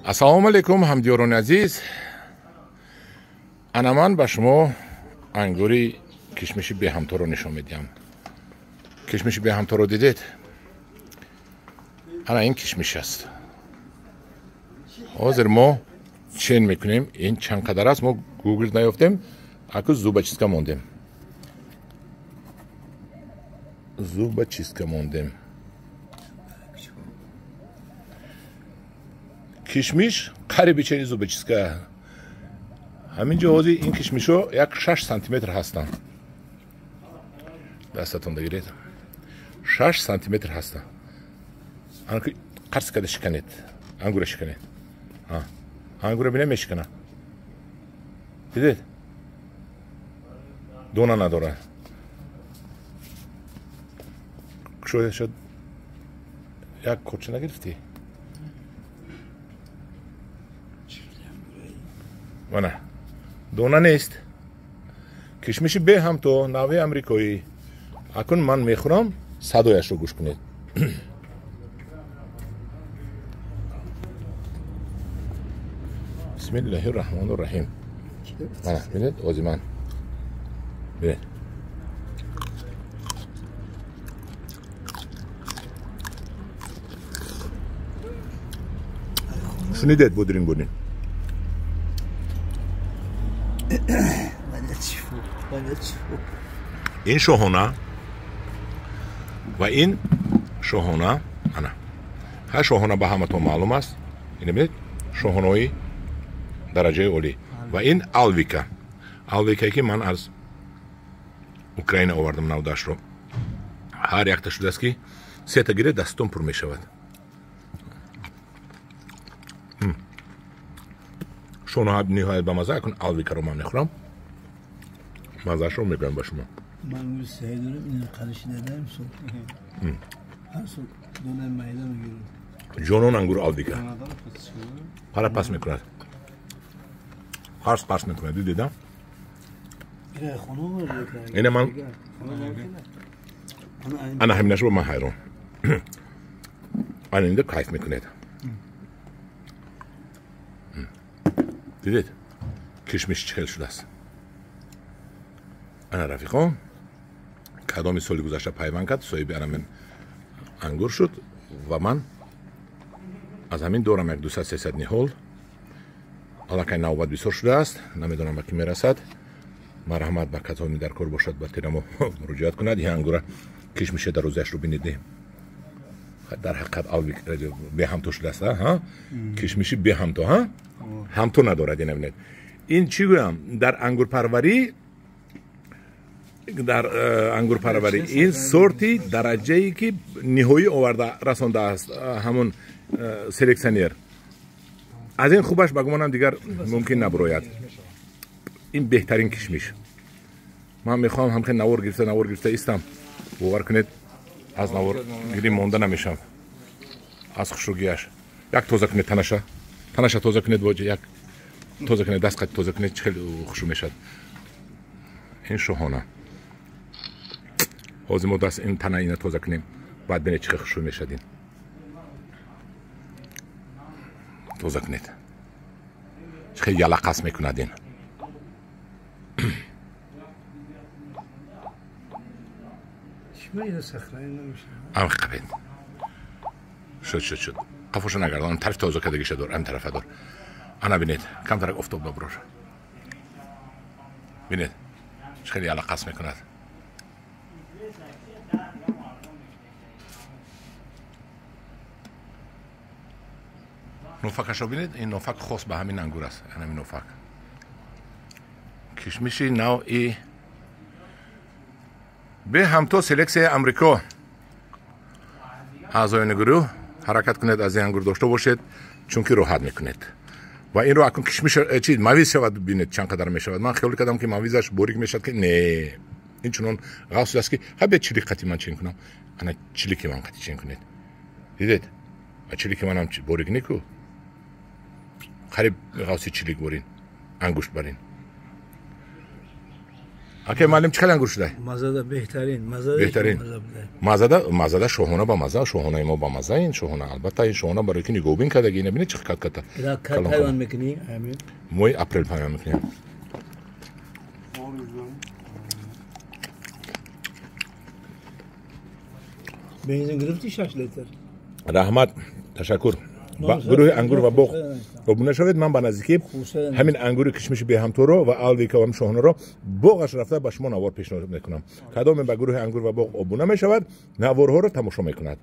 السلام علیکم همدیاران عزیز. من به شما انگوری کشمش به همتا رو نشون میدم. کشمش به همتا رو دیدید؟ این کشمش است. حاضر ما چین میکنیم. این چند قدر است ما گوگل نیافتیم. اکو زوبچیسکا موندیم. زوبچیسکا موندیم. کشمش قریبی چنین زوبچیسکا. همین جهازی این کشمش رو 6 سانتی متر هستن. دستتون بگیرید. 6 سانتی متر هستن. آنکه قرص کده شکنید. انگور شکنید. انگور بینه میشکنه. دیدید؟ دونه نداره. شد یک کچه نگرفتی؟ و نه دونه نیست. کشمش به هم تو نوع امریکایی. اکنون من میخورم صدایش رو گوش کنید. بسم الله الرحمن الرحیم. نه بینید آزی من بینید شنیدید بودین این شاهانه و این شاهانه انا هر شاهانه به همتون معلوم است. این ببینید شاهانه‌ای درجه عالی. و این آلویکا که من از اوکراین آوردم نوداش رو. هر یک تا شده است که 3 تا گیره دستم پر می شود. شاهانه نهایت به مزه. کن آلویکا رو من میخورم. مزهش رو میگم به شما. من رو سعی دارم این قرشی ندارم صبح. هر صبح دونه مایده میگیرم. جانون انگور آلویکا. حالا پس میکند. قرص میکنه. دیدم؟ اینه من انا همینش رو من حیران. انا اینجا کیف میکنید. دیدید؟ کشمش چهل شده است. انا رفیقام کدامی سالی گذشته پیوند کرد صاحب من انگور شد و من از همین دورم یک 200-300 نهال. حالا که نوبت بسیار شده است. نمیدونم به کی میرسد. مرحمت به کسانی در کار باشد با تیرمو مراجعت کند. این انگور کشمش در روزش رو بینید. در حقیقت آلویک به هم تو شده است. کشمشی به هم تو هم تو ندارد. نبینید این چی گویم در انگور پروری این سورتی درجه ای که نهایی آورده رسانده است همون سلکسیونر. از این خوبش بگمانم دیگر ممکن نبراید. این بهترین کشمش. من میخوام هم که نوار گرفته ایستم. باور کنید از نوار گیری مونده نمیشم. از خوشروگیش یک تازه کنید تنشه تازه کنید واجه یک تازه کنید دست تازه کنید خیلی خوشو میشد. این شاهانه. حاضر ما دست این تنه اینه تازه کنیم بعد بینید چه خوشو میشد. این تازه کنید چه یلقص میکند. این ام قبید شد قفوشو نگردان. ام طرف تازه کدگیش دار. ام طرف دار. انا بینید کم ترک افتاد ببرور. بینید چه خیلی یلقص میکند. نوفکش رو بینید. این نوفک خاص به همین انگور است. همین نوفک کشمشی نوعی به همتا سلکسی امریکا. اعضایان گروه حرکت کنید از این انگور داشته باشید چون که راحت میکنید. و این رو اکنون کشمش چیز مویز شود. بینید چند قدر میشود. من خیال کردم که مویزش باریک میشد که نه این چنون غاص است که خب چلیک قطعی من چین کنم. انا چلیک من قطعی چین کنید. دیدید و چلیک من هم باریک نیکو قریب غاصی چلیک برین انگشت برین. اکه معلم چقدر انگور شده؟ مزه ده بهترین مزه بهترین. مزه شوهونه با مزه شوهونه ما با مزه این شوهونه البته این شوهونه برای که نگوبین کردگی نبینی چه کات کات اینا پیوند میکنی همین موی اپریل پیوند میکنیم benzin گرفتی 6 لیتر رحمت تشکر گروه انگور و بغ قبول شوید من به نزدیکی همین انگور کشمش به هم تو رو و آلویکا و شوهنه رو بغش رفته به شما نوار پیشنهاد میکنم کدام به گروه انگور و بغ ابونه میشود نوارها رو تماشا میکند